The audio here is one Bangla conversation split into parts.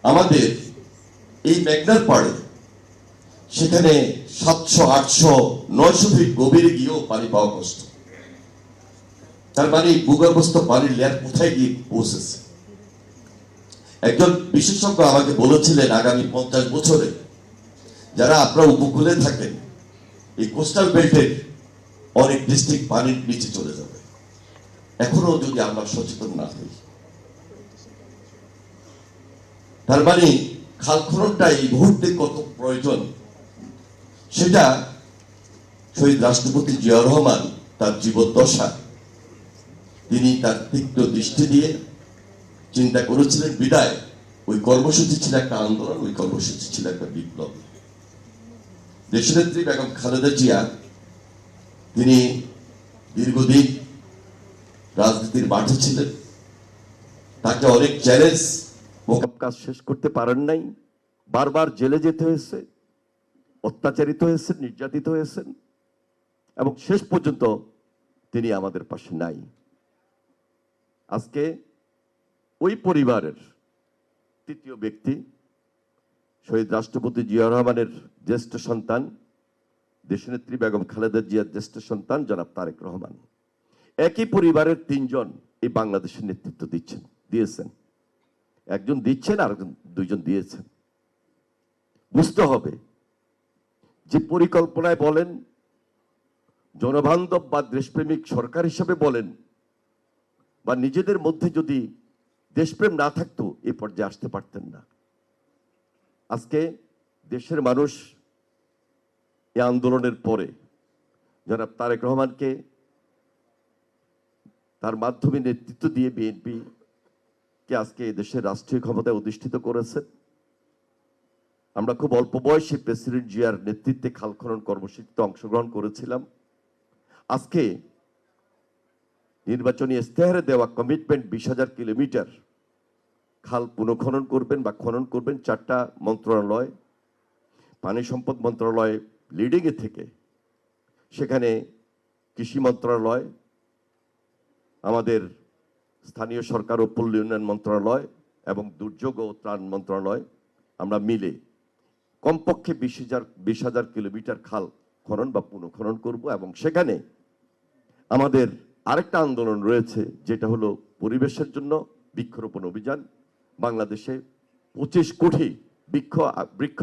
আমাদের এই মেঘনার পাড়ে সেখানে 700, 800, 900 ফিট গভীরে গিয়েও পানি পাওয়া কষ্ট। তার মানে ভূগর্ভস্থ পানির লেয়ার কোথায় গিয়ে পৌঁছেছে। একজন বিশেষজ্ঞ আমাকে বলেছিলেন আগামী 50 বছরে যারা আপনারা উপকূলে থাকেন এই কোস্টাল বেল্টের অনেক ডিস্ট্রিক্ট পানির নিচে চলে যাবে এখনো যদি আমরা সচেতন না হই। তার মানে খাল খননটা এই মুহূর্তে কত প্রয়োজন সেটা শহীদ রাষ্ট্রপতি জিয়াউর রহমান তার জীবদ্দশা তিনি তার তীক্ষ্ণ দৃষ্টি দিয়ে চিন্তা করেছিলেন বিদায় ওই কর্মসূচি ছিল একটা আন্দোলন, ওই কর্মসূচি ছিল একটা বিপ্লব। দেশনেত্রী বেগম খালেদা জিয়া তিনি দীর্ঘদিন রাজনীতির মাঠে ছিলেন, তাকে অনেক চ্যালেঞ্জ কাজ শেষ করতে পারেন নাই, বারবার জেলে যেতে হয়েছে, অত্যাচারিত হয়েছেন, নির্যাতিত হয়েছেন এবং শেষ পর্যন্ত তিনি আমাদের পাশে নাই। আজকে ওই পরিবারের তৃতীয় ব্যক্তি শহীদ রাষ্ট্রপতি জিয়াউর রহমানের জ্যেষ্ঠ সন্তান দেশনেত্রী বেগম খালেদা জিয়ার জ্যেষ্ঠ সন্তান জনাব তারেক রহমান, একই পরিবারের তিনজন এই বাংলাদেশের নেতৃত্ব দিয়েছেন। একজন দিচ্ছেন আর দুইজন দিয়েছেন। বুঝতে হবে যে পরিকল্পনায় বলেন, জনবান্ধব বা দেশপ্রেমিক সরকার হিসেবে বলেন, বা নিজেদের মধ্যে যদি দেশপ্রেম না থাকতো এই পর্যায়ে আসতে পারতেন না। আজকে দেশের মানুষ এই আন্দোলনের পরে জনাব তারেক রহমানকে তার মাধ্যমে নেতৃত্ব দিয়ে বিএনপি কে আজকে দেশের রাষ্ট্রীয় ক্ষমতায় অধিষ্ঠিত করেছে। আমরা খুব অল্প বয়সে প্রেসিডেন্ট জিয়ার নেতৃত্বে খাল খনন কর্মসূচিতে অংশগ্রহণ করেছিলাম। আজকে নির্বাচনী ইস্তেহারে দেওয়া কমিটমেন্ট 20,000 কিলোমিটার খাল পুনঃখনন করবেন বা খনন করবেন 4টা মন্ত্রণালয়, পানি সম্পদ মন্ত্রণালয় লিডিং এ থেকে সেখানে কৃষি মন্ত্রণালয়, আমাদের স্থানীয় সরকার ও পল্লী উন্নয়ন মন্ত্রণালয় এবং দুর্যোগ ও ত্রাণ মন্ত্রণালয় আমরা মিলে কমপক্ষে 20,000 কিলোমিটার খাল খনন বা পুনঃখনন করব। এবং সেখানে আমাদের আরেকটা আন্দোলন রয়েছে যেটা হলো পরিবেশের জন্য বৃক্ষরোপণ অভিযান। বাংলাদেশে 25 কোটি বৃক্ষ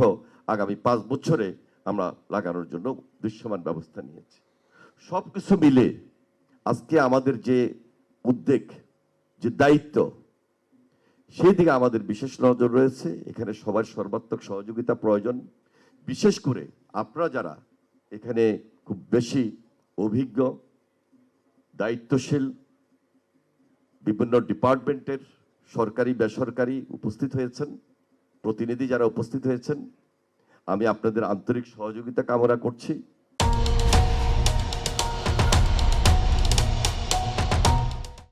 আগামী 5 বছরে আমরা লাগানোর জন্য দৃশ্যমান ব্যবস্থা নিয়েছি। সবকিছু মিলে আজকে আমাদের যে উদ্বেগ, যে দায়িত্ব, সেই দিকে আমাদের বিশেষ নজর রয়েছে। এখানে সবার সর্বাত্মক সহযোগিতা প্রয়োজন। বিশেষ করে আপনারা যারা এখানে খুব বেশি অভিজ্ঞ, দায়িত্বশীল, বিভিন্ন ডিপার্টমেন্টের সরকারি বেসরকারি উপস্থিত হয়েছেন, প্রতিনিধি যারা উপস্থিত হয়েছেন, আমি আপনাদের আন্তরিক সহযোগিতা কামনা করছি।